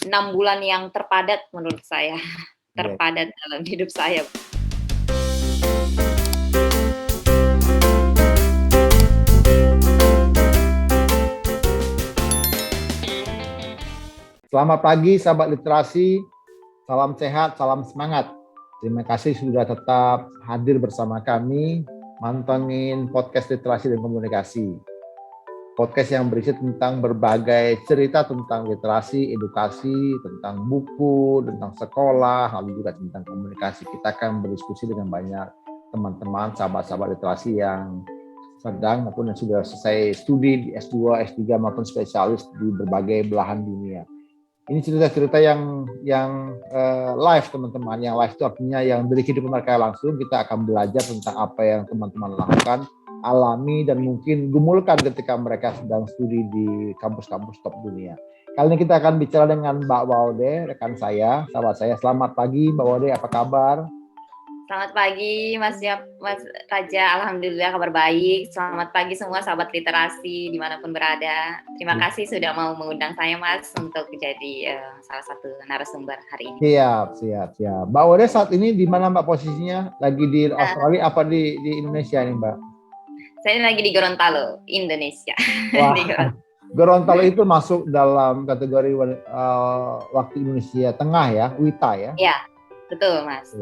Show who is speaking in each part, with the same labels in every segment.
Speaker 1: 6 bulan yang terpadat menurut saya, terpadat dalam hidup saya.
Speaker 2: Selamat pagi sahabat literasi, salam sehat, salam semangat. Terima kasih sudah tetap hadir bersama kami, mantengin podcast literasi dan komunikasi. Podcast yang berisi tentang berbagai cerita tentang literasi, edukasi, tentang buku, tentang sekolah, lalu juga tentang komunikasi. Kita akan berdiskusi dengan banyak teman-teman, sahabat-sahabat literasi yang sedang maupun yang sudah selesai studi di S2, S3 maupun spesialis di berbagai belahan dunia. Ini cerita-cerita yang live teman-teman. Yang live itu artinya yang dari kehidupan mereka langsung. Kita akan belajar tentang apa yang teman-teman lakukan, alami, dan mungkin gumulkan ketika mereka sedang studi di kampus-kampus top dunia. Kali ini kita akan bicara dengan Mbak Waude, rekan saya, sahabat saya. Selamat pagi Mbak Waude, apa kabar?
Speaker 1: Selamat pagi Mas Raja, alhamdulillah kabar baik. Selamat pagi semua sahabat literasi dimanapun berada. Terima kasih sudah mau mengundang saya Mas untuk menjadi salah satu narasumber hari ini.
Speaker 2: Siap. Mbak Waude saat ini di mana Mbak posisinya? Lagi di Australia apa di Indonesia nih Mbak?
Speaker 1: Saya lagi di Gorontalo, Indonesia.
Speaker 2: Wah, Gorontalo itu masuk dalam kategori waktu Indonesia Tengah ya, WITA ya?
Speaker 1: Iya, betul Mas.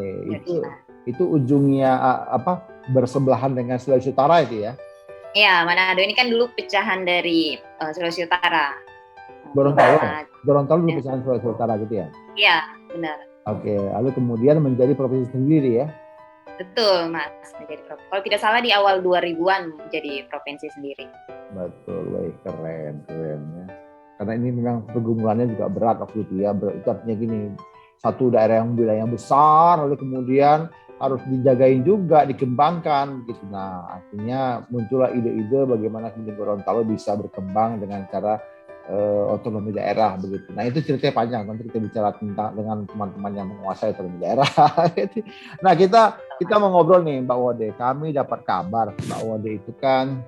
Speaker 2: Itu ujungnya bersebelahan dengan Sulawesi Utara itu ya?
Speaker 1: Iya, Manado ini kan dulu pecahan dari Sulawesi Utara.
Speaker 2: Gorontalo dulu pecahan Sulawesi Utara gitu ya?
Speaker 1: Iya, benar.
Speaker 2: Oke, lalu kemudian menjadi provinsi sendiri ya?
Speaker 1: Betul Mas, menjadi provinsi. Kalau tidak salah di awal 2000-an menjadi provinsi sendiri.
Speaker 2: Betul, keren ya. Karena ini memang pergumulannya juga berat waktu itu ya. Itu artinya gini, satu daerah yang wilayah besar, lalu kemudian harus dijagain juga, dikembangkan gitu. Nah, artinya muncullah ide-ide bagaimana kemudian Gorontalo bisa berkembang dengan cara otonomi daerah begitu. Nah, itu ceritanya panjang, nanti kita bicara tentang dengan teman-teman yang menguasai otonomi daerah. Nah, kita mau ngobrol nih Mbak Waude. Kami dapat kabar Mbak Waude itu kan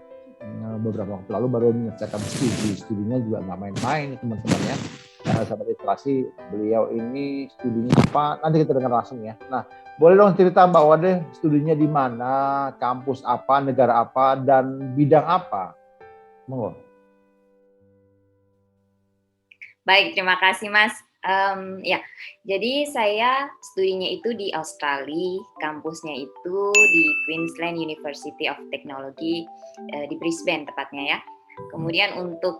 Speaker 2: beberapa waktu lalu baru menyelesaikan studinya juga nggak main-main teman-teman ya. Sahabat literasi, beliau ini studinya apa? Nanti kita dengar langsung ya. Nah, boleh dong cerita Mbak Waude studinya di mana, kampus apa, negara apa, dan bidang apa? Monggo.
Speaker 1: Baik, terima kasih Mas. Ya, jadi saya studinya itu di Australia, kampusnya itu di Queensland University of Technology di Brisbane tepatnya ya. Kemudian untuk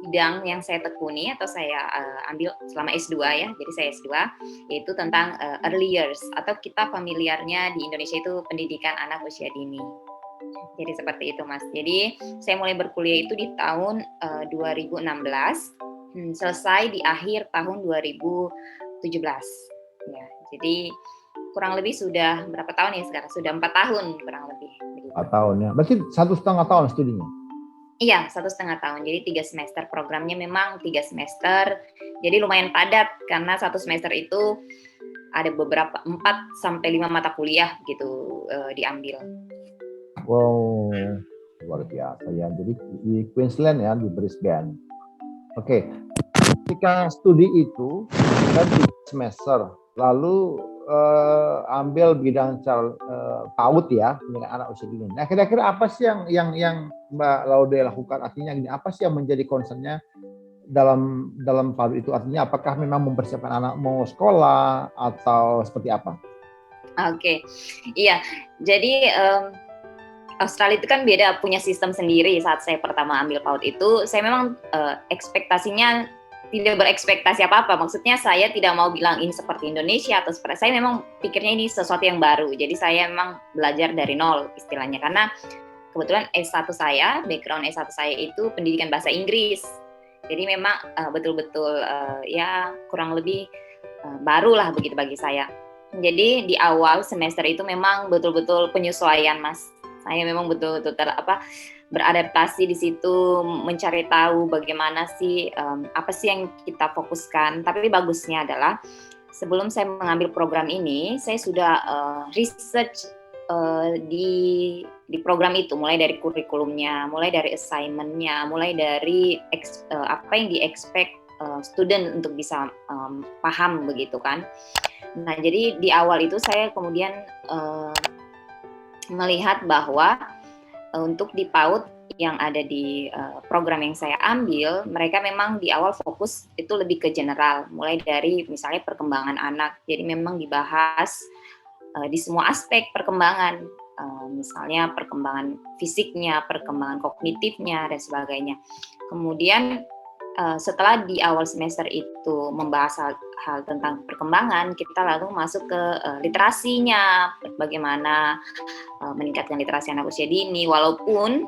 Speaker 1: bidang yang saya tekuni atau saya ambil selama S2 ya, jadi saya S2 yaitu tentang early years atau kita familiarnya di Indonesia itu pendidikan anak usia dini. Jadi seperti itu Mas. Jadi saya mulai berkuliah itu di tahun 2016, selesai di akhir tahun 2017. Ya, jadi kurang lebih sudah berapa tahun ya sekarang? Sudah 4 tahun kurang lebih.
Speaker 2: 4 tahun ya. Berarti 1,5 tahun studinya?
Speaker 1: Iya, 1,5 tahun. Jadi 3 semester. Programnya memang 3 semester. Jadi lumayan padat karena 1 semester itu ada beberapa 4-5 mata kuliah gitu diambil.
Speaker 2: Wow, luar biasa ya. Jadi di Queensland ya, di Brisbane. Oke, ketika studi itu kan 3 semester, lalu ambil bidang PAUD ya, dengan anak usia dini. Nah, kira-kira apa sih yang Mbak Laude lakukan? Artinya gini, apa sih yang menjadi concernnya dalam PAUD itu? Artinya apakah memang mempersiapkan anak mau sekolah atau seperti apa?
Speaker 1: Oke, iya. Jadi Australia itu kan beda, punya sistem sendiri. Saat saya pertama ambil PAUD itu, saya memang ekspektasinya tidak berekspektasi apa-apa. Maksudnya saya tidak mau bilang ini seperti Indonesia atau seperti, saya memang pikirnya ini sesuatu yang baru. Jadi saya memang belajar dari nol istilahnya. Karena kebetulan S1 saya, background S1 saya itu pendidikan bahasa Inggris. Jadi memang betul-betul ya kurang lebih baru lah begitu bagi saya. Jadi di awal semester itu memang betul-betul penyesuaian Mas. Saya memang betul-betul beradaptasi di situ, mencari tahu bagaimana sih, apa sih yang kita fokuskan. Tapi bagusnya adalah sebelum saya mengambil program ini, saya sudah research di program itu, mulai dari kurikulumnya, mulai dari assignment-nya, mulai dari apa yang di-expect student untuk bisa paham begitu kan. Nah, jadi di awal itu saya kemudian melihat bahwa untuk di PAUD yang ada di program yang saya ambil, mereka memang di awal fokus itu lebih ke general, mulai dari misalnya perkembangan anak. Jadi memang dibahas di semua aspek perkembangan, misalnya perkembangan fisiknya, perkembangan kognitifnya, dan sebagainya. Kemudian setelah di awal semester itu membahas hal tentang perkembangan, kita lalu masuk ke literasinya, bagaimana meningkatkan literasi anak usia dini. Walaupun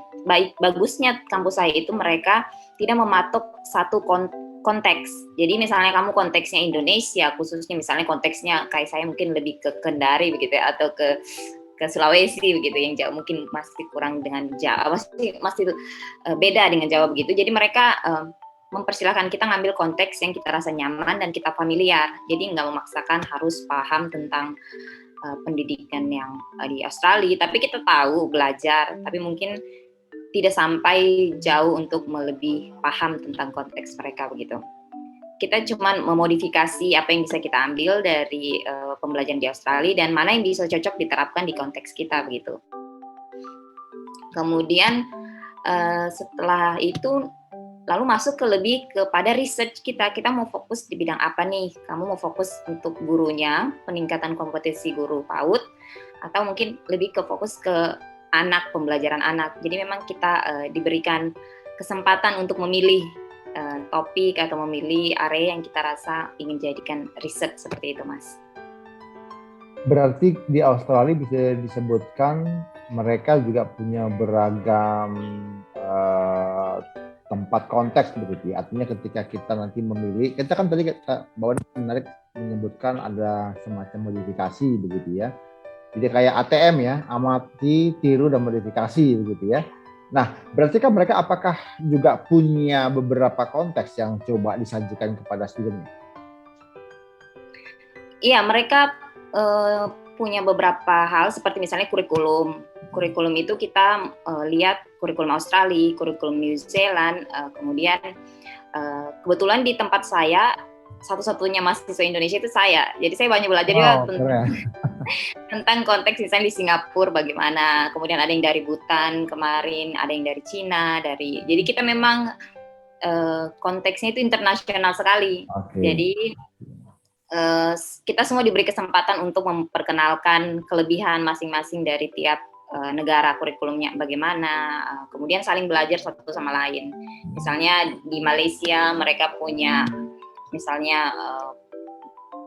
Speaker 1: bagusnya kampus saya itu mereka tidak mematok satu konteks. Jadi misalnya kamu konteksnya Indonesia, khususnya misalnya konteksnya kayak saya mungkin lebih ke Kendari begitu ya, atau ke Sulawesi begitu, yang Jawa mungkin masih kurang dengan Jawa, masih beda dengan Jawa begitu. Jadi mereka mempersilahkan kita ngambil konteks yang kita rasa nyaman dan kita familiar. Jadi nggak memaksakan harus paham tentang pendidikan yang di Australia, tapi kita tahu belajar, tapi mungkin tidak sampai jauh untuk lebih paham tentang konteks mereka begitu. Kita cuma memodifikasi apa yang bisa kita ambil dari pembelajaran di Australia dan mana yang bisa cocok diterapkan di konteks kita begitu. Kemudian setelah itu lalu masuk ke lebih kepada research kita mau fokus di bidang apa nih? Kamu mau fokus untuk gurunya, peningkatan kompetensi guru PAUD, atau mungkin lebih ke fokus ke anak, pembelajaran anak. Jadi memang kita diberikan kesempatan untuk memilih topik atau memilih area yang kita rasa ingin jadikan riset seperti itu, Mas.
Speaker 2: Berarti di Australia bisa disebutkan mereka juga punya beragam tempat konteks begitu ya. Artinya ketika kita nanti memilih, kita kan tadi bahwa menarik menyebutkan ada semacam modifikasi begitu ya. Jadi kayak ATM ya, amati, tiru, dan modifikasi begitu ya. Nah, berarti kan mereka apakah juga punya beberapa konteks yang coba disajikan kepada studentnya?
Speaker 1: Iya, mereka punya beberapa hal seperti misalnya kurikulum. Kurikulum itu kita lihat kurikulum Australia, kurikulum New Zealand, kemudian kebetulan di tempat saya satu-satunya mahasiswa Indonesia itu saya. Jadi saya banyak belajar juga tentang konteks misalnya di Singapura bagaimana, kemudian ada yang dari Bhutan kemarin, ada yang dari Cina, jadi kita memang konteksnya itu internasional sekali. Okay. Jadi kita semua diberi kesempatan untuk memperkenalkan kelebihan masing-masing dari tiap negara, kurikulumnya bagaimana, kemudian saling belajar satu sama lain. Misalnya di Malaysia mereka punya misalnya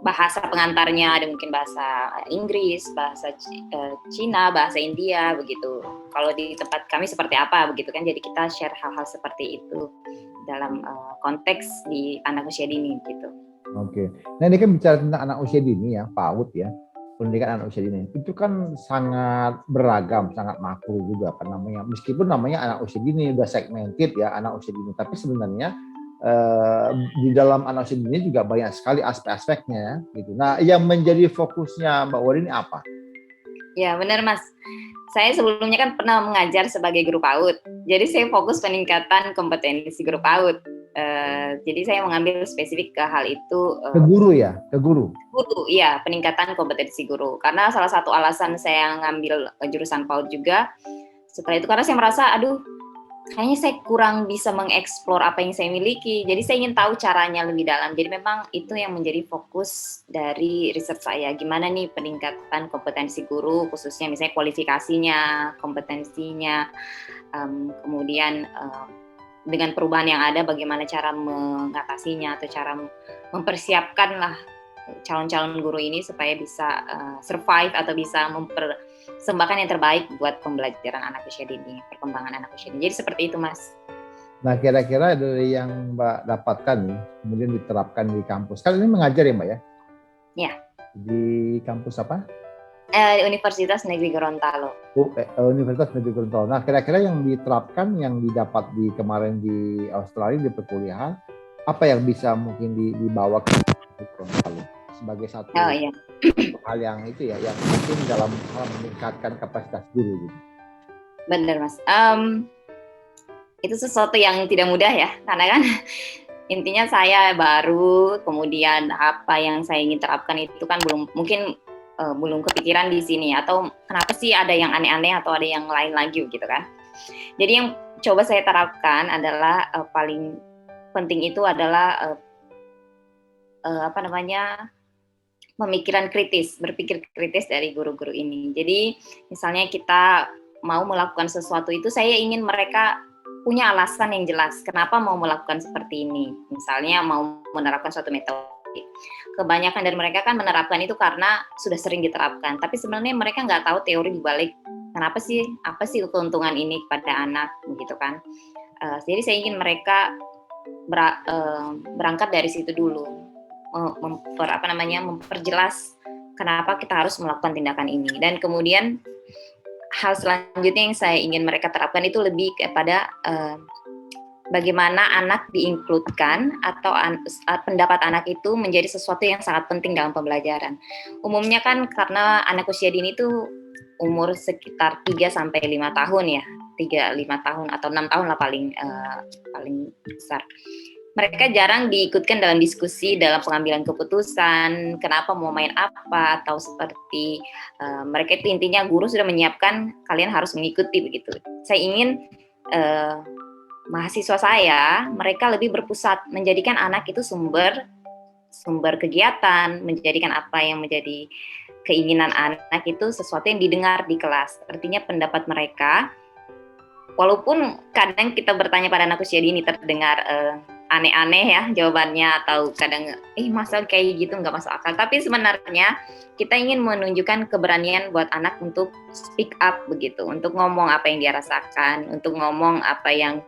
Speaker 1: bahasa pengantarnya, ada mungkin bahasa Inggris, bahasa Cina, bahasa India begitu. Kalau di tempat kami seperti apa begitu kan, jadi kita share hal-hal seperti itu dalam konteks di anak usia dini gitu.
Speaker 2: Oke. Nah ini kan bicara tentang anak usia dini ya, PAUD ya, pendidikan anak usia dini. Itu kan sangat beragam, sangat makro juga kan namanya. Meskipun namanya anak usia dini udah segmented ya, anak usia dini, tapi sebenarnya di dalam anak usia dini juga banyak sekali aspek-aspeknya gitu. Nah, yang menjadi fokusnya Mbak Wari ini apa?
Speaker 1: Ya, benar Mas. Saya sebelumnya kan pernah mengajar sebagai guru PAUD. Jadi saya fokus peningkatan kompetensi guru PAUD. Jadi saya mengambil spesifik ke hal itu.
Speaker 2: Ke guru ya? Ke guru?
Speaker 1: Guru, iya. Peningkatan kompetensi guru. Karena salah satu alasan saya ngambil jurusan PAUD juga, setelah itu karena saya merasa, kayaknya saya kurang bisa mengeksplor apa yang saya miliki. Jadi saya ingin tahu caranya lebih dalam. Jadi memang itu yang menjadi fokus dari riset saya. Gimana nih peningkatan kompetensi guru, khususnya misalnya kualifikasinya, kompetensinya, kemudian dengan perubahan yang ada, bagaimana cara mengatasinya atau cara mempersiapkan lah calon-calon guru ini supaya bisa survive atau bisa mempersembahkan yang terbaik buat pembelajaran anak usia dini, perkembangan anak usia dini. Jadi seperti itu, Mas.
Speaker 2: Nah, kira-kira dari yang Mbak dapatkan nih, kemudian diterapkan di kampus. Kali ini mengajar ya, Mbak ya?
Speaker 1: Ya.
Speaker 2: Di kampus apa?
Speaker 1: Universitas Negeri Gorontalo.
Speaker 2: Universitas Negeri Gorontalo. Nah, kira-kira yang diterapkan, yang didapat di kemarin di Australia di perkuliahan, apa yang bisa mungkin dibawa ke Gorontalo sebagai satu hal yang itu ya, yang mungkin dalam hal meningkatkan kapasitas guru gitu.
Speaker 1: Benar Mas. Itu sesuatu yang tidak mudah ya, karena kan intinya saya baru, kemudian apa yang saya ingin terapkan itu kan belum kepikiran di sini, atau kenapa sih ada yang aneh-aneh atau ada yang lain lagi gitu kan. Jadi yang coba saya terapkan adalah paling penting itu adalah pemikiran kritis, berpikir kritis dari guru-guru ini. Jadi misalnya kita mau melakukan sesuatu itu, saya ingin mereka punya alasan yang jelas kenapa mau melakukan seperti ini. Misalnya mau menerapkan suatu metode. Kebanyakan dari mereka kan menerapkan itu karena sudah sering diterapkan, tapi sebenarnya mereka nggak tahu teori di balik kenapa sih, apa sih keuntungan ini pada anak, begitu kan. Jadi saya ingin mereka berangkat dari situ dulu, memperjelas kenapa kita harus melakukan tindakan ini, dan kemudian hal selanjutnya yang saya ingin mereka terapkan itu lebih kepada bagaimana anak diinkludkan atau pendapat anak itu menjadi sesuatu yang sangat penting dalam pembelajaran. Umumnya kan karena anak usia dini itu umur sekitar 3-5 tahun ya, 3-5 tahun atau 6 tahun lah paling besar. Mereka jarang diikutkan dalam diskusi, dalam pengambilan keputusan, kenapa mau main apa, atau seperti mereka itu intinya guru sudah menyiapkan, kalian harus mengikuti begitu. Saya ingin mahasiswa saya, mereka lebih berpusat, menjadikan anak itu sumber kegiatan, menjadikan apa yang menjadi keinginan anak itu sesuatu yang didengar di kelas. Artinya pendapat mereka, walaupun kadang kita bertanya pada anak usia dini terdengar aneh-aneh ya jawabannya, atau kadang masa kayak gitu nggak masuk akal, tapi sebenarnya kita ingin menunjukkan keberanian buat anak untuk speak up begitu, untuk ngomong apa yang dia rasakan, untuk ngomong apa yang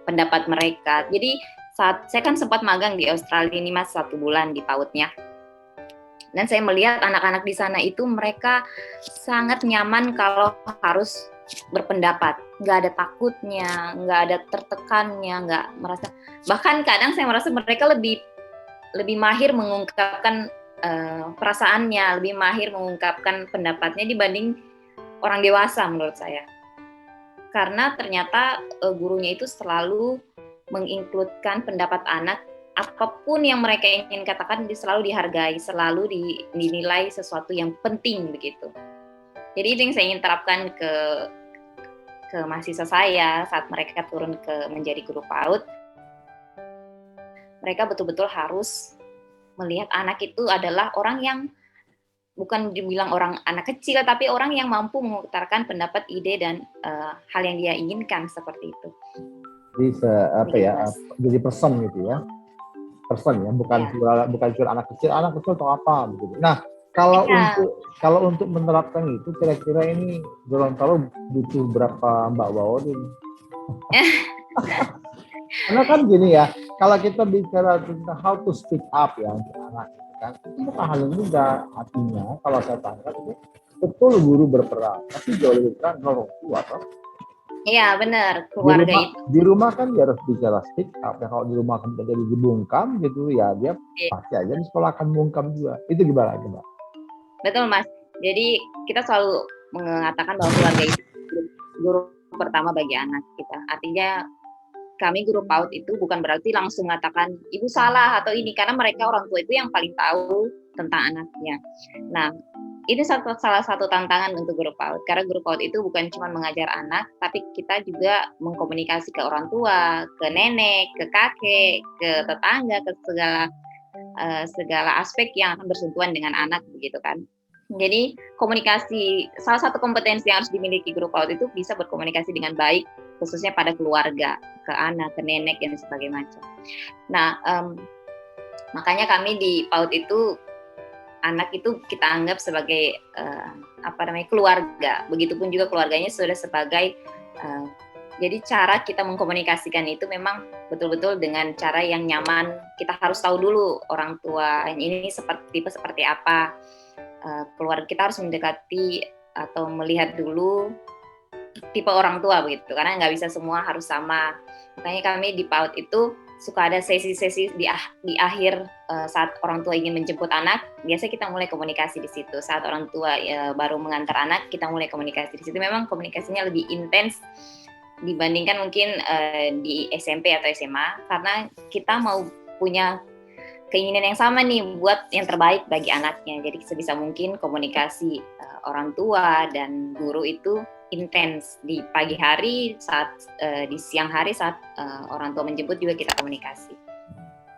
Speaker 1: pendapat mereka. Jadi saat saya kan sempat magang di Australia ini Mas, 1 bulan di PAUD-nya, dan saya melihat anak-anak di sana itu mereka sangat nyaman kalau harus berpendapat, nggak ada takutnya, nggak ada tertekannya, nggak merasa, bahkan kadang saya merasa mereka lebih mahir mengungkapkan perasaannya, lebih mahir mengungkapkan pendapatnya dibanding orang dewasa menurut saya. Karena ternyata gurunya itu selalu menginkludkan pendapat anak, apapun yang mereka ingin katakan selalu dihargai, selalu dinilai sesuatu yang penting begitu. Jadi itu yang saya ingin terapkan ke mahasiswa saya saat mereka turun menjadi guru PAUD. Mereka betul-betul harus melihat anak itu adalah orang yang bukan dibilang orang anak kecil, tapi orang yang mampu mengutarakan pendapat, ide, dan hal yang dia inginkan seperti itu.
Speaker 2: Jadi jadi person gitu ya, person ya, bukan cuma anak kecil atau apa begitu. Nah, kalau untuk menerapkan itu kira-kira ini Gorontalo butuh berapa Mbak Wawon ini? Karena kan gini ya, kalau kita bicara tentang how to speak up ya untuk anak kan, itu bukan hal yang mudah. Artinya kalau saya tanya itu betul guru berperan, tapi jauh lebih peran orang tua kan.
Speaker 1: Iya benar, keluarga
Speaker 2: di rumah kan dia harus bicara speak up ya. Kalau di rumah kan jadi dibungkam gitu ya, dia pasti aja di sekolah akan bungkam juga. Itu gimana Mbak?
Speaker 1: Betul Mas, jadi kita selalu mengatakan bahwa keluarga itu guru pertama bagi anak kita. Artinya kami guru PAUD itu bukan berarti langsung mengatakan ibu salah atau ini, karena mereka orang tua itu yang paling tahu tentang anaknya. Nah, ini salah satu tantangan untuk guru PAUD, karena guru PAUD itu bukan cuma mengajar anak, tapi kita juga mengkomunikasi ke orang tua, ke nenek, ke kakek, ke tetangga, ke segala aspek yang akan bersentuhan dengan anak begitu kan. Jadi komunikasi, salah satu kompetensi yang harus dimiliki guru PAUD itu bisa berkomunikasi dengan baik, khususnya pada keluarga, ke anak, ke nenek, dan sebagainya macam. Nah, makanya kami di PAUD itu anak itu kita anggap sebagai keluarga. Begitupun juga keluarganya sudah sebagai jadi cara kita mengkomunikasikan itu memang betul-betul dengan cara yang nyaman. Kita harus tahu dulu orang tua ini seperti apa. Keluarga kita harus mendekati atau melihat dulu tipe orang tua begitu, karena nggak bisa semua harus sama. Makanya kami di PAUD itu suka ada sesi-sesi di akhir saat orang tua ingin menjemput anak, biasanya kita mulai komunikasi di situ. Saat orang tua baru mengantar anak, kita mulai komunikasi di situ. Memang komunikasinya lebih intens dibandingkan mungkin di SMP atau SMA, karena kita mau punya keinginan yang sama nih buat yang terbaik bagi anaknya. Jadi sebisa mungkin komunikasi orang tua dan guru itu intens di pagi hari, di siang hari saat orang tua menjemput juga kita komunikasi.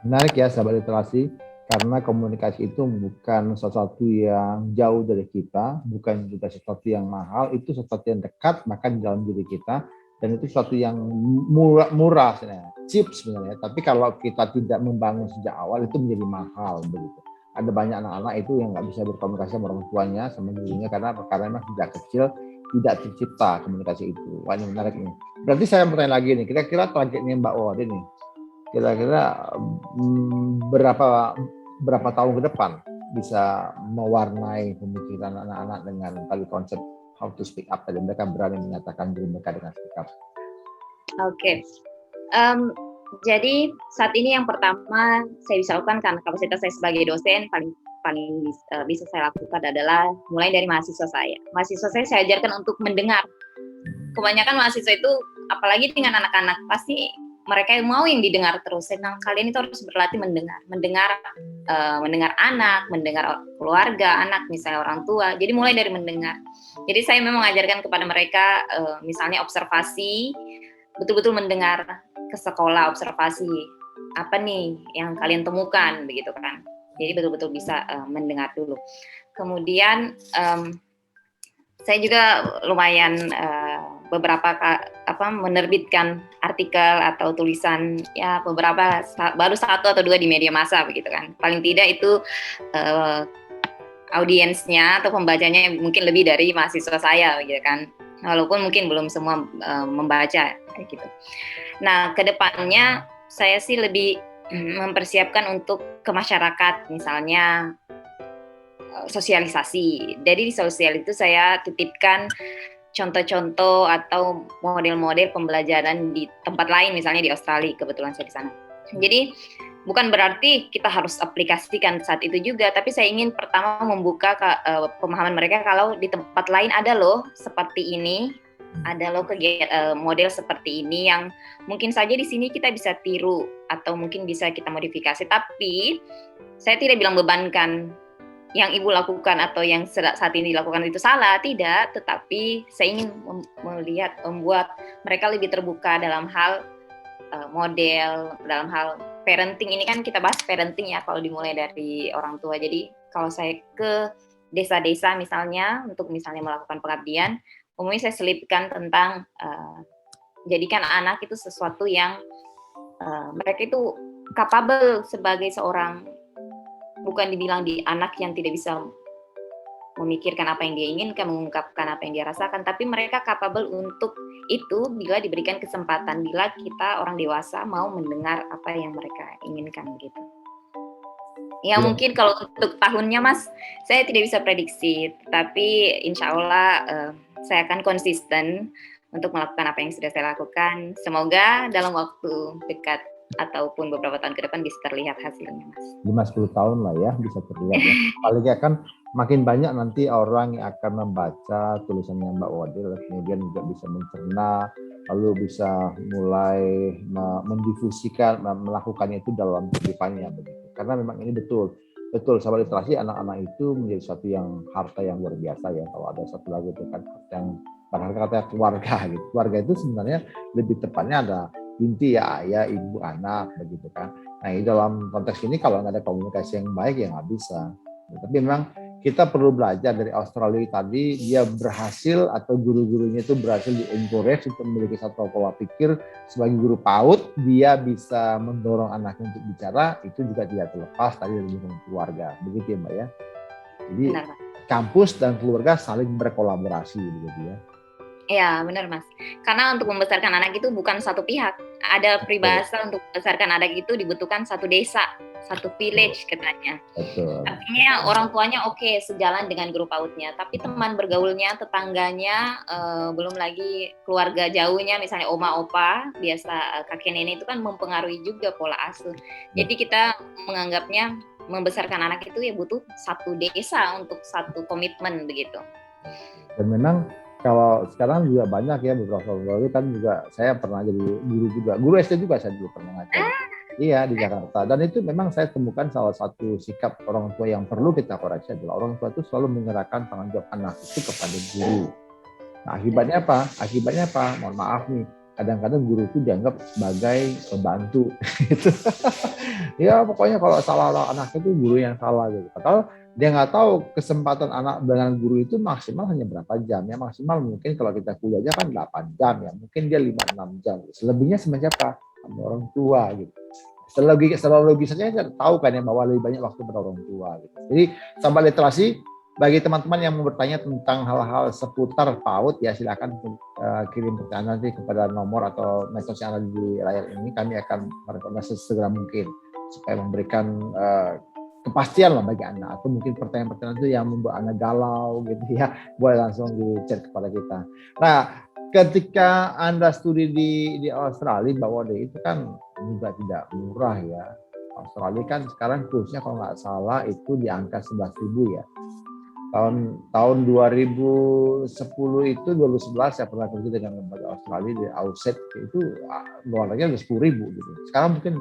Speaker 2: Menarik ya sahabat literasi, karena komunikasi itu bukan sesuatu yang jauh dari kita, bukan juga sesuatu yang mahal, itu sesuatu yang dekat bahkan di dalam diri kita, dan itu sesuatu yang murah sebenarnya, cheap sebenarnya. Tapi kalau kita tidak membangun sejak awal itu menjadi mahal begitu. Ada banyak anak-anak itu yang nggak bisa berkomunikasi sama orang tuanya, sama gurunya karena memang sejak kecil tidak tercipta komunikasi itu. Wah, ini menarik nih. Berarti saya mau tanya lagi nih, kira-kira targetnya Mbak Wadi nih, kira-kira berapa tahun ke depan bisa mewarnai pemikiran anak-anak dengan tadi konsep how to speak up, tadi mereka berani menyatakan diri mereka dengan speak up.
Speaker 1: Oke. Jadi saat ini yang pertama saya bisa lakukan karena kapasitas saya sebagai dosen paling bisa saya lakukan adalah mulai dari mahasiswa saya. Mahasiswa saya ajarkan untuk mendengar. Kebanyakan mahasiswa itu apalagi dengan anak-anak pasti mereka yang mau yang didengar terus. Nah, kalian itu harus berlatih mendengar anak, mendengar keluarga, anak misalnya orang tua. Jadi mulai dari mendengar. Jadi saya memang mengajarkan kepada mereka misalnya observasi, betul-betul mendengar, ke sekolah observasi apa nih yang kalian temukan begitu kan. Jadi betul-betul bisa mendengar dulu. Kemudian saya juga lumayan beberapa menerbitkan artikel atau tulisan ya beberapa, baru 1 atau 2 di media massa begitu kan. Paling tidak itu audiensnya atau pembacanya mungkin lebih dari mahasiswa saya gitu kan. Walaupun mungkin belum semua membaca kayak gitu. Nah, kedepannya saya sih lebih mempersiapkan untuk ke masyarakat, misalnya sosialisasi. Jadi di sosial itu saya titipkan contoh-contoh atau model-model pembelajaran di tempat lain, misalnya di Australia, kebetulan saya di sana. Jadi bukan berarti kita harus aplikasikan saat itu juga, tapi saya ingin pertama membuka pemahaman mereka kalau di tempat lain ada loh seperti ini, ada loh kegiatan model seperti ini yang mungkin saja di sini kita bisa tiru atau mungkin bisa kita modifikasi. Tapi saya tidak bilang bebankan yang ibu lakukan atau yang saat ini dilakukan itu salah, tidak. Tetapi saya ingin membuat mereka lebih terbuka dalam hal model, dalam hal parenting. Ini kan kita bahas parenting ya kalau dimulai dari orang tua. Jadi kalau saya ke desa-desa misalnya untuk misalnya melakukan pengabdian, umumnya saya selipkan tentang jadikan anak itu sesuatu yang mereka itu capable sebagai seorang, bukan dibilang di anak yang tidak bisa memikirkan apa yang dia inginkan, mengungkapkan apa yang dia rasakan, tapi mereka capable untuk itu bila diberikan kesempatan, bila kita orang dewasa mau mendengar apa yang mereka inginkan gitu. Ya mungkin kalau untuk tahunnya Mas, saya tidak bisa prediksi, tapi insya Allah saya akan konsisten untuk melakukan apa yang sudah saya lakukan. Semoga dalam waktu dekat ataupun beberapa tahun ke depan bisa terlihat hasilnya Mas.
Speaker 2: 5-10 tahun lah ya bisa terlihat ya. Apalagi akan makin banyak nanti orang yang akan membaca tulisannya Mbak Wadil, kemudian juga bisa mencerna, lalu bisa mulai mendifusikan, melakukannya itu dalam kehidupannya begitu. Karena memang ini betul sahabat literasi, anak-anak itu menjadi satu yang harta yang luar biasa ya. Kalau ada satu lagi itu kan yang kata keluarga gitu. Keluarga itu sebenarnya lebih tepatnya ada inti ya ayah, ibu, anak begitu kan. Nah ini dalam konteks ini kalau nggak ada komunikasi yang baik ya nggak bisa. Tapi memang kita perlu belajar dari Australia tadi, dia berhasil atau guru-gurunya itu berhasil di-encourage untuk memiliki satu pola pikir sebagai guru PAUD, dia bisa mendorong anaknya untuk bicara, itu juga tidak terlepas tadi dari lingkungan keluarga. Begitu ya Mbak ya. Jadi benar, kampus dan keluarga saling berkolaborasi begitu ya.
Speaker 1: Ya benar Mas, karena untuk membesarkan anak itu bukan satu pihak. Ada peribahasa untuk membesarkan anak itu dibutuhkan satu desa, satu village katanya.
Speaker 2: Betul.
Speaker 1: Artinya orang tuanya oke, sejalan dengan guru PAUD-nya, tapi teman bergaulnya, tetangganya, belum lagi keluarga jauhnya, misalnya oma opa, biasa kakek nenek itu kan mempengaruhi juga pola asuh. Jadi kita menganggapnya membesarkan anak itu ya butuh satu desa untuk satu komitmen begitu.
Speaker 2: Dan memang kalau sekarang juga banyak ya, beberapa tahun lalu kan juga saya pernah jadi guru juga, guru SD juga saya dulu pernah ngajar. Iya, di Jakarta. Dan itu memang saya temukan salah satu sikap orang tua yang perlu kita koreksi adalah orang tua itu selalu menyerahkan tanggung jawab anak itu kepada guru. Nah, akibatnya apa? Akibatnya apa? Mohon maaf nih, kadang-kadang guru itu dianggap sebagai pembantu. Gitu. Ya pokoknya kalau salah anak itu guru yang salah gitu. Padahal dia nggak tahu kesempatan anak dengan guru itu maksimal hanya berapa jam ya, maksimal mungkin kalau kita kuliahnya kan 8 jam ya, mungkin dia 5-6 jam. Selebihnya sama siapa? Sama orang tua gitu. Secara logis saja saya tahu kan ya bahwa lebih banyak waktu pada orang tua gitu. Jadi sahabat literasi, bagi teman-teman yang mau bertanya tentang hal-hal seputar PAUD ya silakan kirim pertanyaan nanti kepada nomor atau message yang ada di layar ini. Kami akan merekomendasi segera mungkin supaya memberikan kepastian lah bagi Anda, atau mungkin pertanyaan-pertanyaan itu yang membuat Anda galau gitu ya, boleh langsung di chat kepada kita. Nah, ketika Anda studi di Australia, Mbak Wade, itu kan juga tidak murah ya. Australia kan sekarang kursnya kalau nggak salah itu di angka 11.000 ya. Tahun 2010 itu 2011 saya pernah kerja dengan lembaga Australia di Auset, itu luarnya udah 10.000 gitu. Sekarang mungkin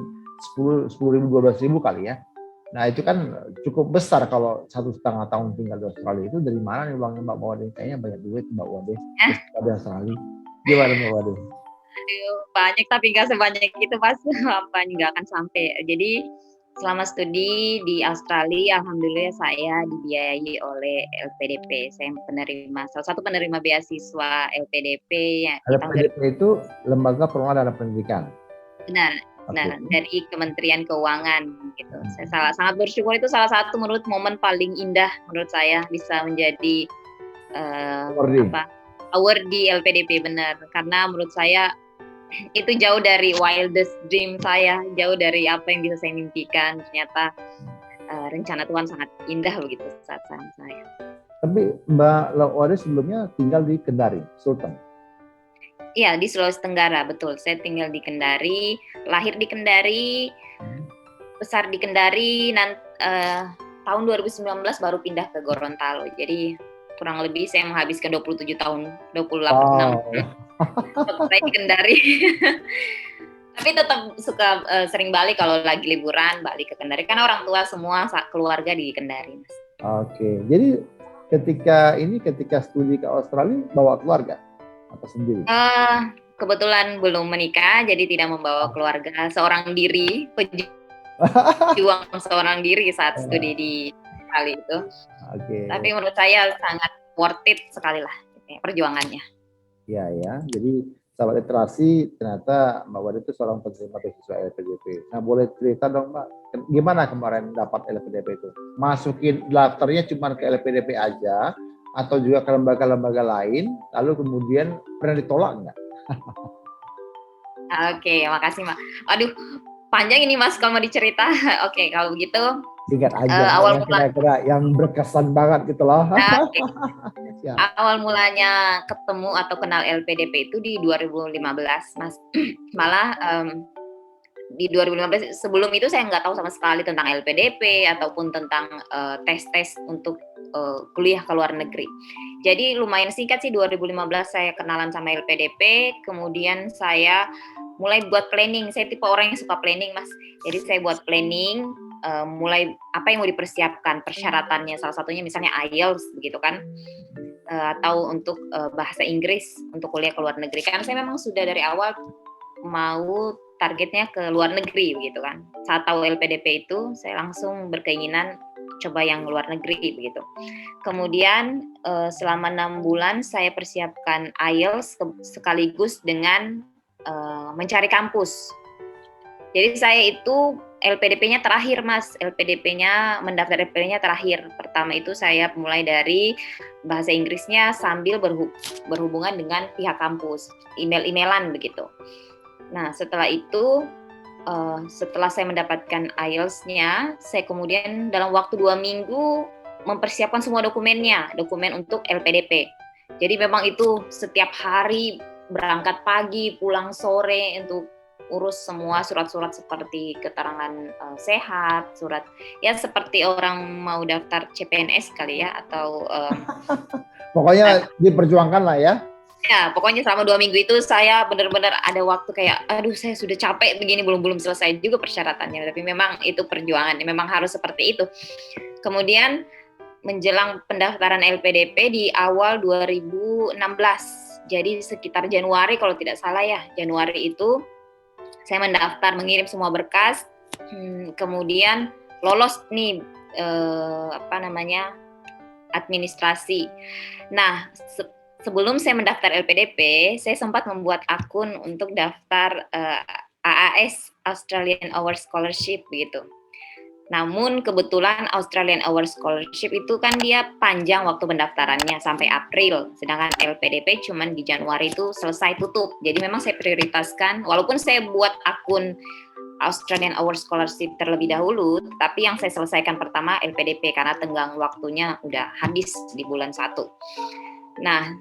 Speaker 2: 10.000 12.000 kali ya. Nah itu kan cukup besar kalau 1,5 tahun tinggal di Australia. Itu dari mana nih uangnya Mbak Wade? Kayaknya banyak duit Mbak Wade di Australia. Gimana Mbak Wade?
Speaker 1: Aduh, banyak tapi nggak sebanyak itu Mas. Apa nggak akan sampai. Jadi selama studi di Australia, alhamdulillah saya dibiayai oleh LPDP. Saya salah satu penerima beasiswa LPDP ya.
Speaker 2: LPDP itu Lembaga Pengelola Dana Pendidikan.
Speaker 1: Benar, dari Kementerian Keuangan gitu. Saya sangat bersyukur, itu salah satu menurut momen paling indah menurut saya bisa menjadi award di LPDP, benar. Karena menurut saya itu jauh dari wildest dream saya, jauh dari apa yang bisa saya mimpikan. Ternyata rencana Tuhan sangat indah begitu saat saya.
Speaker 2: Tapi Mbak Wade sebelumnya tinggal di Kendari, Sultan.
Speaker 1: Iya, di Sulawesi Tenggara, betul. Saya tinggal di Kendari, lahir di Kendari, besar di Kendari, tahun 2019 baru pindah ke Gorontalo. Jadi kurang lebih saya menghabiskan 27 tahun, 28 tahun saya di Kendari. Tapi tetap suka sering balik kalau lagi liburan, balik ke Kendari. Karena orang tua semua keluarga di Kendari, Mas.
Speaker 2: Oke, jadi ketika studi ke Australia bawa keluarga atau sendiri?
Speaker 1: Kebetulan belum menikah, jadi tidak membawa keluarga. Seorang diri, pejuang seorang diri saat studi di Australia itu. Tapi menurut saya sangat worth it sekali lah perjuangannya.
Speaker 2: Ya, jadi sahabat literasi, ternyata Mbak Wade itu seorang penerima beasiswa LPDP. Nah, boleh cerita dong Mbak, gimana kemarin dapat LPDP itu? Masukin daftarnya cuma ke LPDP aja, atau juga ke lembaga-lembaga lain, lalu kemudian pernah ditolak nggak?
Speaker 1: Oke, makasih Mbak. Aduh, panjang ini Mas kalau mau dicerita. Oke, kalau begitu
Speaker 2: singkat aja, awal kira-kira yang berkesan banget gitu loh.
Speaker 1: Okay. Awal mulanya ketemu atau kenal LPDP itu di 2015 Mas. Malah di 2015, sebelum itu saya nggak tahu sama sekali tentang LPDP ataupun tentang tes-tes untuk kuliah ke luar negeri. Jadi lumayan singkat sih, 2015 saya kenalan sama LPDP, kemudian saya mulai buat planning. Saya tipe orang yang suka planning Mas. Jadi saya buat planning, mulai apa yang mau dipersiapkan, persyaratannya, salah satunya misalnya IELTS begitu kan, atau untuk bahasa Inggris untuk kuliah ke luar negeri. Karena saya memang sudah dari awal mau targetnya ke luar negeri begitu kan. Saat tahu LPDP itu saya langsung berkeinginan coba yang luar negeri begitu. Kemudian selama 6 bulan saya persiapkan IELTS sekaligus dengan mencari kampus. Jadi saya itu LPDP-nya terakhir Mas, mendaftar LPDP-nya terakhir. Pertama itu saya mulai dari bahasa Inggrisnya sambil berhubungan dengan pihak kampus, email-emailan begitu. Nah setelah itu, setelah saya mendapatkan IELTS-nya, saya kemudian dalam waktu 2 minggu mempersiapkan semua dokumen untuk LPDP. Jadi memang itu setiap hari berangkat pagi, pulang sore untuk urus semua surat-surat seperti keterangan sehat, surat ya seperti orang mau daftar CPNS kali ya, atau
Speaker 2: Pokoknya diperjuangkan lah ya.
Speaker 1: Ya, pokoknya selama 2 minggu itu saya benar-benar ada waktu kayak, aduh saya sudah capek begini, belum selesai juga persyaratannya. Tapi memang itu perjuangan, memang harus seperti itu. Kemudian menjelang pendaftaran LPDP di awal 2016, jadi sekitar Januari kalau tidak salah ya, Januari itu saya mendaftar, mengirim semua berkas, kemudian lolos nih administrasi. Nah, sebelum saya mendaftar LPDP, saya sempat membuat akun untuk daftar AAS, Australian Award Scholarship begitu. Namun kebetulan Australian Award Scholarship itu kan dia panjang waktu pendaftarannya sampai April, sedangkan LPDP cuma di Januari itu selesai tutup. Jadi memang saya prioritaskan, walaupun saya buat akun Australian Award Scholarship terlebih dahulu, tapi yang saya selesaikan pertama LPDP karena tenggang waktunya udah habis di bulan 1. Nah,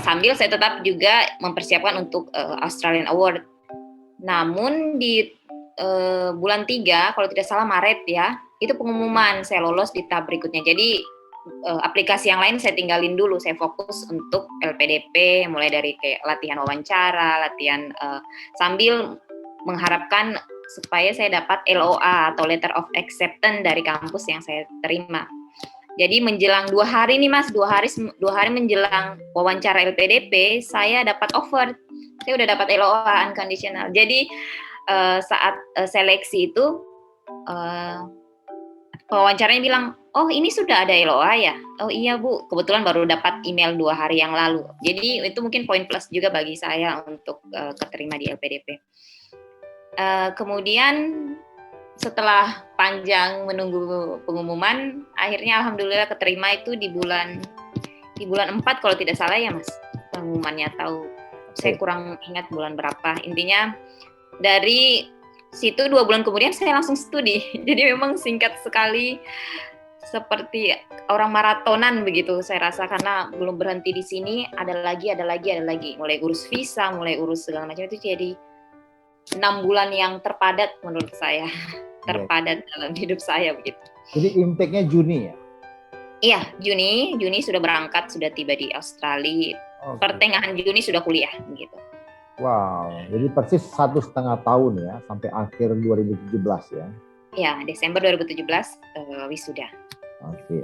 Speaker 1: sambil saya tetap juga mempersiapkan untuk Australian Award. Namun di bulan 3, kalau tidak salah Maret ya, itu pengumuman saya lolos di tahap berikutnya. Jadi aplikasi yang lain saya tinggalin dulu, saya fokus untuk LPDP, mulai dari kayak latihan wawancara, latihan sambil mengharapkan supaya saya dapat LOA atau Letter of Acceptance dari kampus yang saya terima. Jadi menjelang 2 hari nih Mas, 2 hari menjelang wawancara LPDP, saya dapat offer. Saya udah dapat LOA unconditional. Jadi saat seleksi itu pewawancaranya bilang, oh ini sudah ada LOA ya? Oh iya Bu, kebetulan baru dapat email 2 hari yang lalu. Jadi itu mungkin poin plus juga bagi saya untuk keterima di LPDP. Kemudian setelah panjang menunggu pengumuman, akhirnya alhamdulillah keterima itu di bulan 4 kalau tidak salah ya Mas, pengumumannya tahu. Saya kurang ingat bulan berapa. Intinya dari situ 2 bulan kemudian saya langsung studi. Jadi memang singkat sekali, seperti orang maratonan begitu saya rasa, karena belum berhenti di sini, ada lagi. Mulai urus visa, mulai urus segala macam, itu jadi 6 bulan yang terpadat menurut saya. Terpadat dalam hidup saya begitu.
Speaker 2: Jadi intake-nya Juni ya?
Speaker 1: Iya, Juni sudah berangkat, sudah tiba di Australia. Okay. Pertengahan Juni sudah kuliah begitu.
Speaker 2: Wow, jadi persis 1,5 tahun ya, sampai akhir 2017 ya?
Speaker 1: Iya, Desember 2017 wisuda.
Speaker 2: Oke,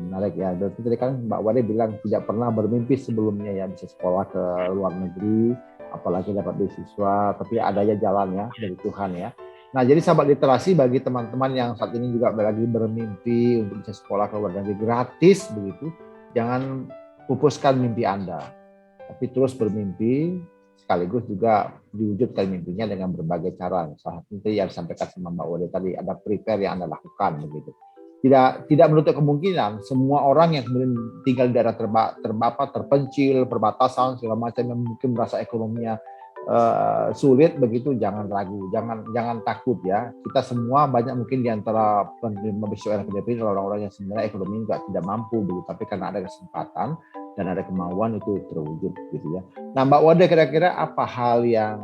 Speaker 2: menarik ya. Berarti tadi kan Mbak Wade bilang tidak pernah bermimpi sebelumnya ya bisa sekolah ke luar negeri, apalagi dapat beasiswa, tapi adanya jalan ya dari Tuhan ya. Nah, jadi sahabat literasi, bagi teman-teman yang saat ini juga lagi bermimpi untuk bisa sekolah ke luar negeri gratis begitu, jangan pupuskan mimpi Anda, tapi terus bermimpi, sekaligus juga diwujudkan mimpinya dengan berbagai cara. Salah satu yang disampaikan sama Mbak Wade tadi, ada prepare yang Anda lakukan begitu. Tidak menutup kemungkinan semua orang yang kemudian tinggal di daerah terpencil, perbatasan segala macam yang mungkin merasa ekonominya sulit begitu, jangan ragu, jangan takut ya. Kita semua banyak mungkin di antara penerima beasiswa LPDP orang-orang yang sebenarnya ekonomi juga tidak mampu begitu, tapi karena ada kesempatan dan ada kemauan itu terwujud gitu ya. Nah, Mbak Wade, kira-kira apa hal yang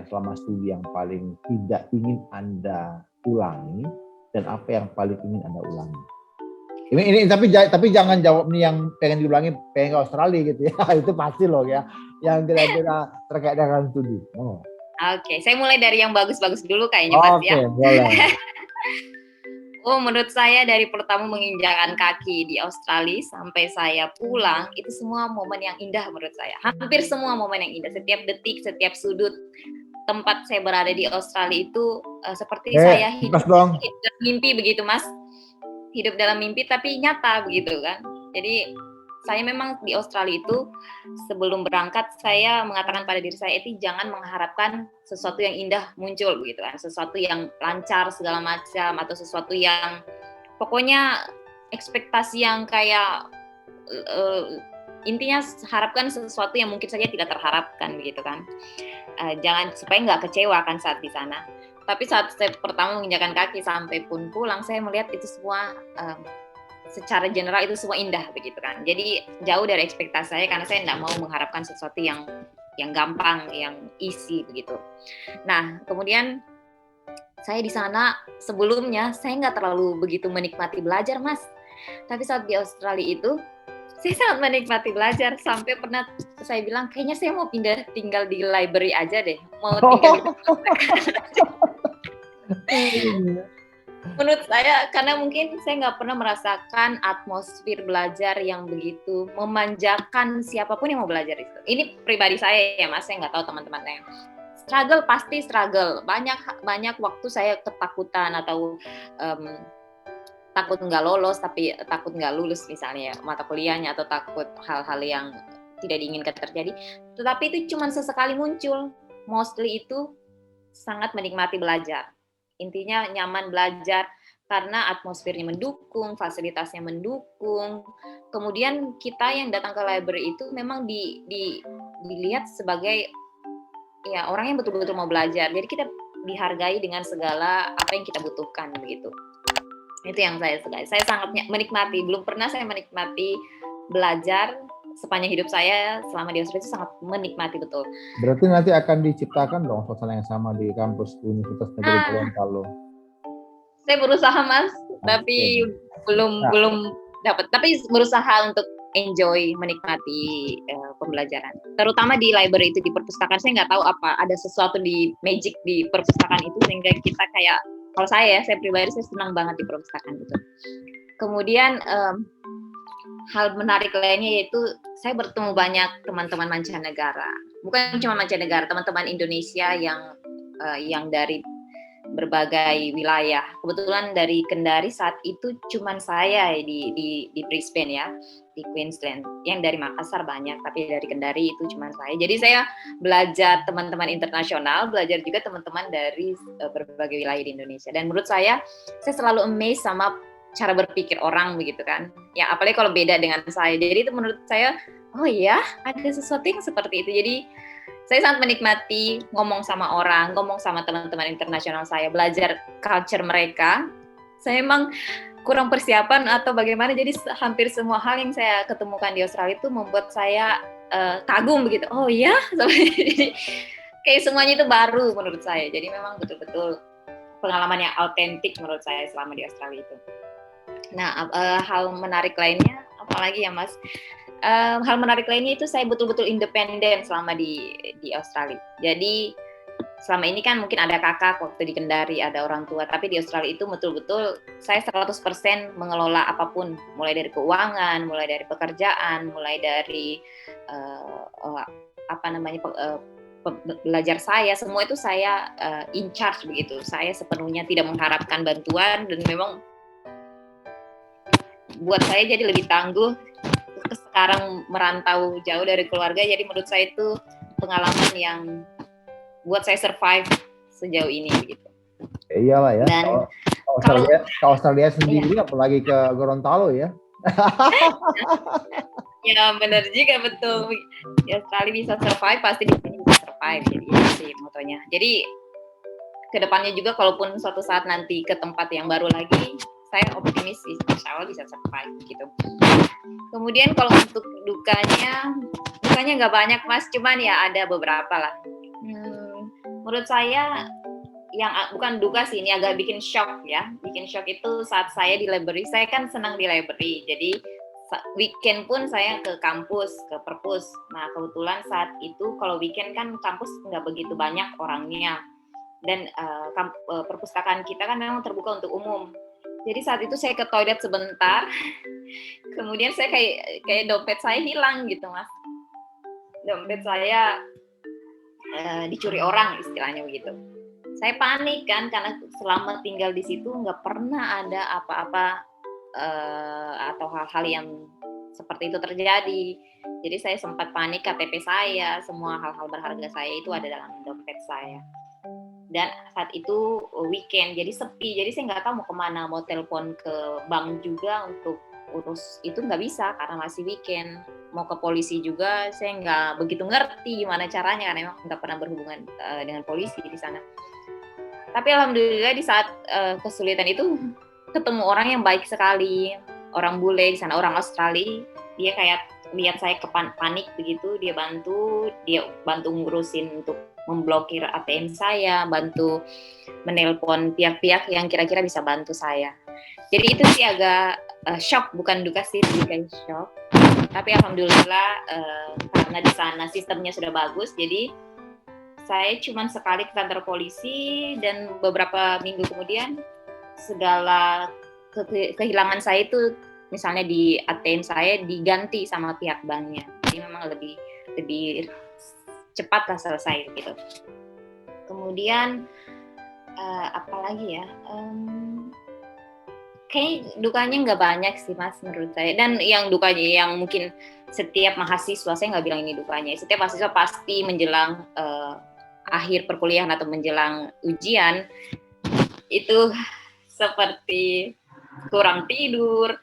Speaker 2: selama studi yang paling tidak ingin Anda ulangi dan apa yang paling ingin Anda ulangi? Ini tapi jangan jawab nih yang pengen diulangi, pengen ke Australia gitu ya. Itu pasti loh ya. Yang kira-kira terkait dengan studi.
Speaker 1: Oke, saya mulai dari yang bagus-bagus dulu kayaknya Mas ya.
Speaker 2: Oke, boleh.
Speaker 1: Menurut saya dari pertama menginjakkan kaki di Australia sampai saya pulang, itu semua momen yang indah menurut saya. Hampir semua momen yang indah. Setiap detik, setiap sudut tempat saya berada di Australia itu seperti saya hidup dalam mimpi begitu Mas. Hidup dalam mimpi tapi nyata begitu kan. Jadi saya memang di Australia itu sebelum berangkat saya mengatakan pada diri saya, itu jangan mengharapkan sesuatu yang indah muncul begitu kan, sesuatu yang lancar segala macam, atau sesuatu yang pokoknya ekspektasi yang kayak intinya harapkan sesuatu yang mungkin saja tidak terharapkan begitu kan. Jangan, supaya nggak kecewa kan saat di sana. Tapi saat saya pertama menginjakan kaki sampai pun pulang, saya melihat itu semua secara general itu semua indah begitu kan. Jadi jauh dari ekspektasi saya, karena saya tidak mau mengharapkan sesuatu yang gampang, yang easy begitu. Nah, kemudian saya di sana sebelumnya saya nggak terlalu begitu menikmati belajar Mas. Tapi saat di Australia itu Saya sangat menikmati belajar sampai pernah saya bilang kayaknya saya mau pindah tinggal di library aja deh, mau tinggal di menurut saya karena mungkin saya nggak pernah merasakan atmosfer belajar yang begitu memanjakan siapapun yang mau belajar itu. Ini pribadi saya ya Mas, saya nggak tahu teman-teman saya. Struggle pasti struggle. Banyak waktu saya ketakutan atau takut nggak lolos, tapi takut nggak lulus misalnya mata kuliahnya, atau takut hal-hal yang tidak diinginkan terjadi. Tetapi itu cuma sesekali muncul. Mostly itu sangat menikmati belajar. Intinya nyaman belajar karena atmosfernya mendukung, fasilitasnya mendukung. Kemudian kita yang datang ke library itu memang dilihat sebagai ya orang yang betul-betul mau belajar. Jadi kita dihargai dengan segala apa yang kita butuhkan begitu. Itu yang saya suka. Saya sangat menikmati. Belum pernah saya menikmati belajar sepanjang hidup saya selama di Australia itu sangat menikmati betul.
Speaker 2: Berarti nanti akan diciptakan dong suasana yang sama di kampus Universitas Negeri Gorontalo.
Speaker 1: Saya berusaha Mas, tapi belum dapat. Tapi berusaha untuk enjoy, menikmati pembelajaran. Terutama di library itu, di perpustakaan. Saya nggak tahu apa ada sesuatu di magic di perpustakaan itu sehingga kita kayak, kalau saya pribadi saya senang banget di perpustakaan itu. Kemudian hal menarik lainnya yaitu saya bertemu banyak teman-teman mancanegara. Bukan cuma mancanegara, teman-teman Indonesia yang dari berbagai wilayah. Kebetulan dari Kendari saat itu cuma saya di Brisbane ya, di Queensland. Yang dari Makassar banyak, tapi dari Kendari itu cuma saya. Jadi saya belajar teman-teman internasional, belajar juga teman-teman dari berbagai wilayah di Indonesia. Dan menurut saya selalu amazed sama cara berpikir orang begitu kan. Ya apalagi kalau beda dengan saya. Jadi itu menurut saya, oh ya ada sesuatu yang seperti itu. Jadi saya sangat menikmati ngomong sama orang, ngomong sama teman-teman internasional saya, belajar culture mereka. Saya emang kurang persiapan atau bagaimana, jadi hampir semua hal yang saya ketemukan di Australia itu membuat saya kagum begitu. Oh ya, jadi kayak semuanya itu baru menurut saya. Jadi memang betul-betul pengalaman yang autentik menurut saya selama di Australia itu. Nah, hal menarik lainnya, apalagi ya Mas? Hal menarik lainnya itu saya betul-betul independen selama di Australia. Jadi selama ini kan mungkin ada kakak waktu di Kendari, ada orang tua, tapi di Australia itu betul-betul saya 100% mengelola apapun, mulai dari keuangan, mulai dari pekerjaan, mulai dari belajar saya, semua itu saya in charge begitu. Saya sepenuhnya tidak mengharapkan bantuan dan memang buat saya jadi lebih tangguh. Sekarang merantau jauh dari keluarga, jadi menurut saya itu pengalaman yang buat saya survive sejauh ini gitu.
Speaker 2: Iyalah ya.
Speaker 1: Dan
Speaker 2: kalau Australia sendiri, iya. Apalagi ke Gorontalo ya.
Speaker 1: Ya benar juga, betul. Ya, Australia bisa survive, pasti di sini bisa survive. Jadi itu sih motonya. Jadi kedepannya juga kalaupun suatu saat nanti ke tempat yang baru lagi, saya optimis insya Allah bisa survive gitu. Kemudian kalau untuk dukanya nggak banyak Mas, cuman ya ada beberapa lah. Menurut saya yang bukan duka sih, ini agak bikin shock ya. Bikin shock itu saat saya di library, saya kan senang di library. Jadi weekend pun saya ke kampus, ke perpus. Nah kebetulan saat itu kalau weekend kan kampus nggak begitu banyak orangnya. Dan perpustakaan kita kan memang terbuka untuk umum. Jadi saat itu saya ke toilet sebentar, kemudian saya kayak dompet saya hilang gitu Mas. Dompet saya dicuri orang istilahnya begitu. Saya panik kan karena selama tinggal di situ nggak pernah ada apa-apa atau hal-hal yang seperti itu terjadi. Jadi saya sempat panik, KTP saya, semua hal-hal berharga saya itu ada dalam dompet saya. Dan saat itu weekend, jadi sepi, jadi saya nggak tahu mau kemana, mau telepon ke bank juga untuk urus itu nggak bisa karena masih weekend. Mau ke polisi juga saya nggak begitu ngerti gimana caranya karena memang nggak pernah berhubungan dengan polisi di sana. Tapi alhamdulillah di saat kesulitan itu ketemu orang yang baik sekali, orang bule di sana, orang Australia. Dia kayak lihat saya panik begitu, dia bantu ngurusin untuk memblokir ATM saya, bantu menelpon pihak-pihak yang kira-kira bisa bantu saya. Jadi itu sih agak shock, bukan duka sih, lebih kayak shock. Tapi alhamdulillah karena di sana sistemnya sudah bagus, jadi saya cuma sekali ke kantor polisi dan beberapa minggu kemudian segala kehilangan saya itu misalnya di ATM saya diganti sama pihak banknya. Jadi memang lebih cepat lah selesai gitu. Kemudian apalagi ya, kayak dukanya nggak banyak sih Mas menurut saya. Dan yang dukanya yang mungkin setiap mahasiswa, saya nggak bilang ini dukanya, setiap mahasiswa pasti menjelang akhir perkuliahan atau menjelang ujian itu seperti kurang tidur,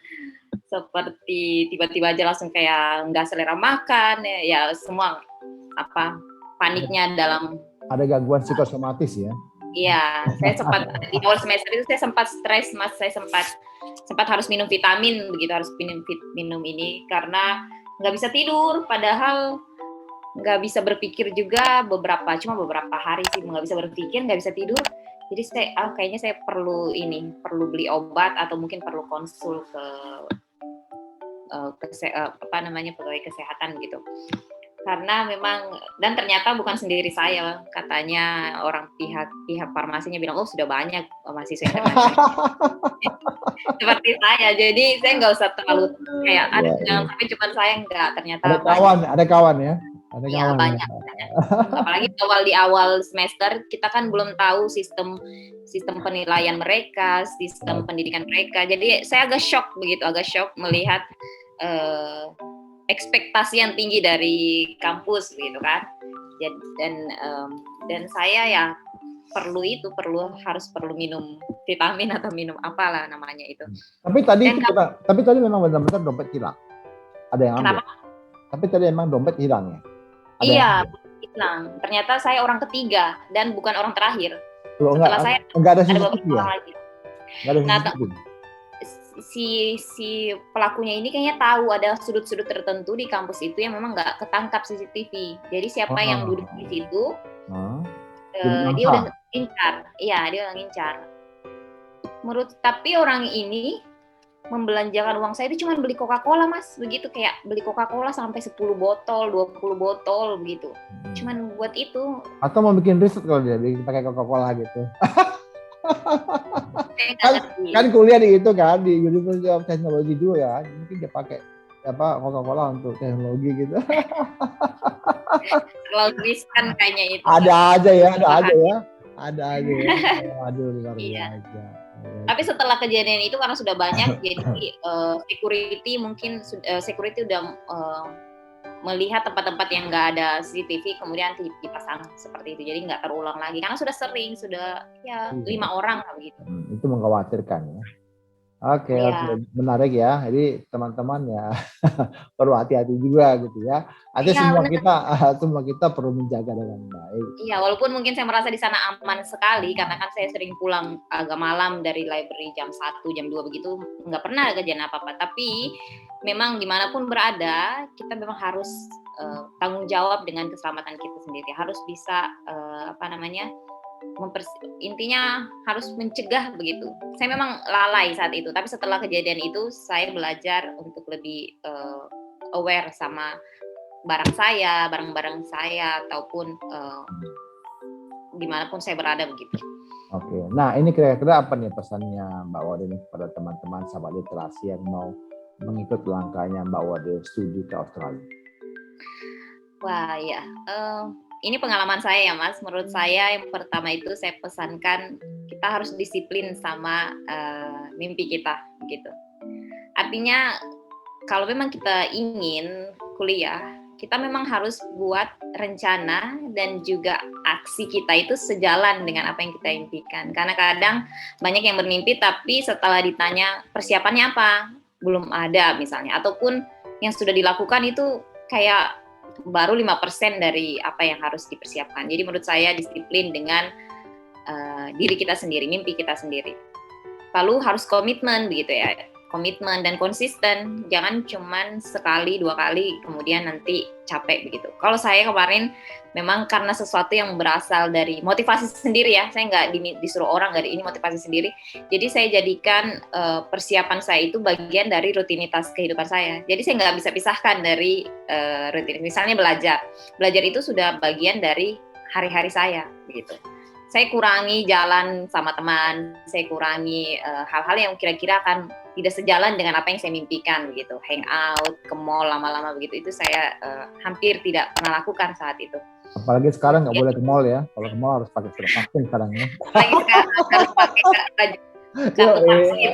Speaker 1: seperti tiba-tiba aja langsung kayak nggak selera makan, ya semua paniknya dalam.
Speaker 2: Ada gangguan psikosomatis ya?
Speaker 1: Iya, saya sempat di awal semester itu saya sempat stres Mas, saya sempat harus minum vitamin begitu, harus minum ini karena nggak bisa tidur, padahal nggak bisa berpikir juga cuma beberapa hari sih nggak bisa berpikir, nggak bisa tidur. Jadi saya kayaknya saya perlu beli obat atau mungkin perlu konsul ke pegawai kesehatan gitu. Karena memang, dan ternyata bukan sendiri saya, katanya orang pihak farmasinya bilang sudah banyak mahasiswa yang kena seperti saya. Jadi saya nggak usah terlalu kayak jangan sampai cuma saya, enggak, ternyata
Speaker 2: ada kawan ya.
Speaker 1: Iya banyak. Apalagi di awal semester kita kan belum tahu sistem penilaian mereka, sistem pendidikan mereka. Jadi saya agak shock melihat ekspektasi yang tinggi dari kampus gitu kan. Dan saya ya harus perlu minum vitamin atau minum apalah namanya itu.
Speaker 2: Tapi tadi memang benar-benar dompet hilang. Ada yang ambil.
Speaker 1: Kenapa?
Speaker 2: Tapi tadi memang dompet hilang ya.
Speaker 1: Iya, hilang. Ternyata saya orang ketiga dan bukan orang terakhir.
Speaker 2: Setelah saya enggak ada beberapa orang lagi.
Speaker 1: Si pelakunya ini kayaknya tahu ada sudut-sudut tertentu di kampus itu yang memang nggak ketangkap CCTV. Jadi siapa yang duduk di situ, dia udah ngincar. Iya, dia udah ngincar. Tapi orang ini membelanjakan uang saya itu cuma beli Coca-Cola Mas, begitu, kayak beli Coca-Cola sampai 10 botol, 20 botol begitu. Cuman buat itu.
Speaker 2: Atau mau bikin riset kalau dia pakai Coca-Cola gitu. kan kuliah di itu kan di University of Technology juga ya, mungkin dia pakai Coca-Cola untuk teknologi gitu.
Speaker 1: Terlalu riskan kayaknya itu.
Speaker 2: Ada aja ya. Aduh, luar biasa.
Speaker 1: Tapi setelah kejadian itu karena sudah banyak, jadi security udah melihat tempat-tempat yang nggak ada CCTV, kemudian dipasang seperti itu, jadi nggak terulang lagi karena sudah sering, sudah 5 orang begitu.
Speaker 2: Itu mengkhawatirkan ya. Oke, menarik ya. Jadi teman-teman ya perlu hati-hati juga gitu ya. Artinya semua kita perlu menjaga dengan baik.
Speaker 1: Iya, walaupun mungkin saya merasa di sana aman sekali karena kan saya sering pulang agak malam dari library jam 1, jam 2 begitu, nggak pernah ada kejadian apa-apa. Tapi memang dimanapun berada, kita memang harus tanggung jawab dengan keselamatan kita sendiri. Harus bisa intinya harus mencegah begitu. Saya memang lalai saat itu, tapi setelah kejadian itu saya belajar untuk lebih aware sama barang-barang saya ataupun dimanapun saya berada begitu.
Speaker 2: Oke, nah ini kira-kira apa nih pesannya Mbak Wade kepada teman-teman sahabat literasi yang mau mengikut langkahnya Mbak Wade studi ke Australia?
Speaker 1: Wah ya, ini pengalaman saya ya Mas. Menurut saya yang pertama itu saya pesankan kita harus disiplin sama mimpi kita gitu. Artinya kalau memang kita ingin kuliah, kita memang harus buat rencana dan juga aksi kita itu sejalan dengan apa yang kita impikan. Karena kadang banyak yang bermimpi tapi setelah ditanya persiapannya apa, belum ada misalnya. Ataupun yang sudah dilakukan itu kayak baru 5% dari apa yang harus dipersiapkan. Jadi menurut saya disiplin dengan diri kita sendiri, mimpi kita sendiri. Lalu harus komitmen begitu ya. komitmen dan konsisten, jangan cuman sekali 2 kali kemudian nanti capek begitu. Kalau saya kemarin memang karena sesuatu yang berasal dari motivasi sendiri ya, saya nggak disuruh orang, nggak ini motivasi sendiri. Jadi saya jadikan persiapan saya itu bagian dari rutinitas kehidupan saya. Jadi saya nggak bisa pisahkan dari rutinitas. Misalnya belajar itu sudah bagian dari hari-hari saya gitu. Saya kurangi jalan sama teman, saya kurangi hal-hal yang kira-kira akan tidak sejalan dengan apa yang saya mimpikan gitu. Hangout, ke mall lama-lama begitu, itu saya hampir tidak pernah lakukan saat itu.
Speaker 2: Apalagi sekarang nggak boleh ke mall ya. Kalau ke mall harus pakai surat vaksin sekarang ya.
Speaker 1: Apalagi sekarang harus pakai kartu vaksin.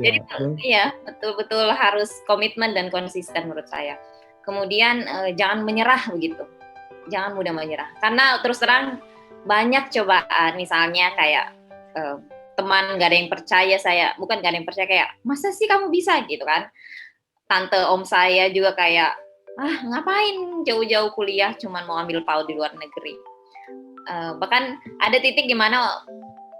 Speaker 1: Jadi iya, betul-betul harus komitmen dan konsisten menurut saya. Kemudian jangan menyerah begitu. Jangan mudah menyerah. Karena terus terang banyak cobaan, misalnya kayak teman gak ada yang percaya saya, bukan gak ada yang percaya, kayak masa sih kamu bisa gitu kan. Tante om saya juga kayak ngapain jauh-jauh kuliah cuman mau ambil PAUD di luar negeri. Bahkan ada titik di mana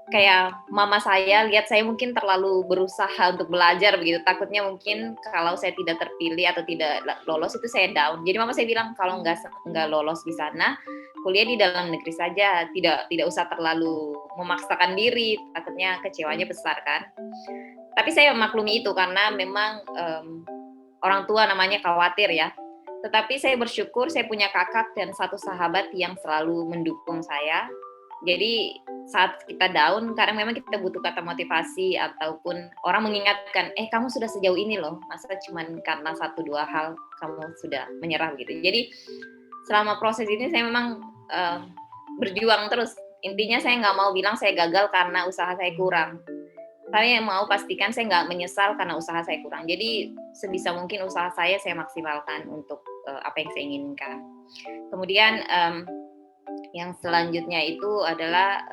Speaker 1: kayak mama saya lihat saya mungkin terlalu berusaha untuk belajar begitu, takutnya mungkin kalau saya tidak terpilih atau tidak lolos itu saya down. Jadi mama saya bilang kalau nggak lolos di sana, kuliah di dalam negeri saja, tidak usah terlalu memaksakan diri, takutnya kecewanya besar kan. Tapi saya memaklumi itu karena memang orang tua namanya khawatir ya. Tetapi saya bersyukur saya punya kakak dan satu sahabat yang selalu mendukung saya. Jadi saat kita down, kadang memang kita butuh kata motivasi ataupun orang mengingatkan, kamu sudah sejauh ini loh, masa cuman karena 1-2 hal kamu sudah menyerah gitu. Jadi selama proses ini saya memang berjuang terus. Intinya saya nggak mau bilang saya gagal karena usaha saya kurang. Saya mau pastikan saya nggak menyesal karena usaha saya kurang. Jadi sebisa mungkin usaha saya maksimalkan untuk apa yang saya inginkan. Kemudian yang selanjutnya itu adalah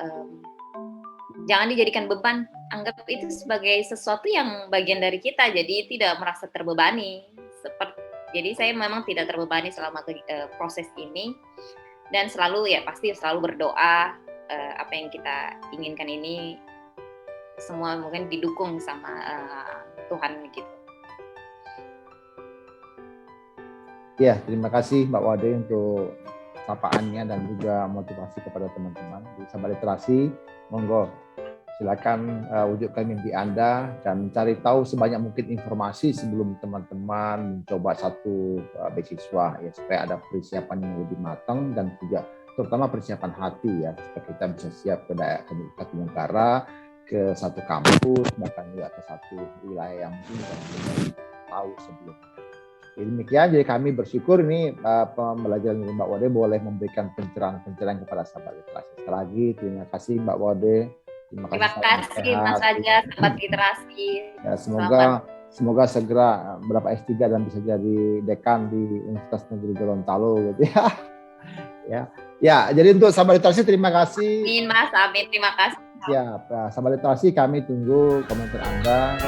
Speaker 1: jangan dijadikan beban, anggap itu sebagai sesuatu yang bagian dari kita, jadi tidak merasa terbebani. Jadi saya memang tidak terbebani selama proses ini, dan pasti selalu berdoa apa yang kita inginkan ini semua mungkin didukung sama Tuhan gitu.
Speaker 2: Ya, terima kasih Mbak Wade untuk sapaannya dan juga motivasi kepada teman-teman di Sahabat Literasi. Monggo silakan wujudkan mimpi Anda dan cari tahu sebanyak mungkin informasi sebelum teman-teman mencoba satu beasiswa ya, supaya ada persiapan yang lebih matang dan juga terutama persiapan hati ya, supaya kita bisa siap ke daerah ke negara, ke satu kampus, bahkan juga ke satu wilayah yang mungkin kita belum tahu sebelumnya. Jadi demikian, jadi kami bersyukur ini pembelajaran dari Mbak Wade boleh memberikan pencerahan-pencerahan kepada sahabat literasi. Sekali lagi terima kasih Mbak Wade.
Speaker 1: Terima kasih Mas Raja, sahabat literasi.
Speaker 2: Ya, semoga segera berapa S3 dan bisa jadi dekan di Universitas Negeri Gorontalo gitu ya. Ya, jadi untuk sahabat literasi terima kasih.
Speaker 1: Amin Mas, amin, terima kasih.
Speaker 2: Ya, sahabat literasi kami tunggu komentar Anda.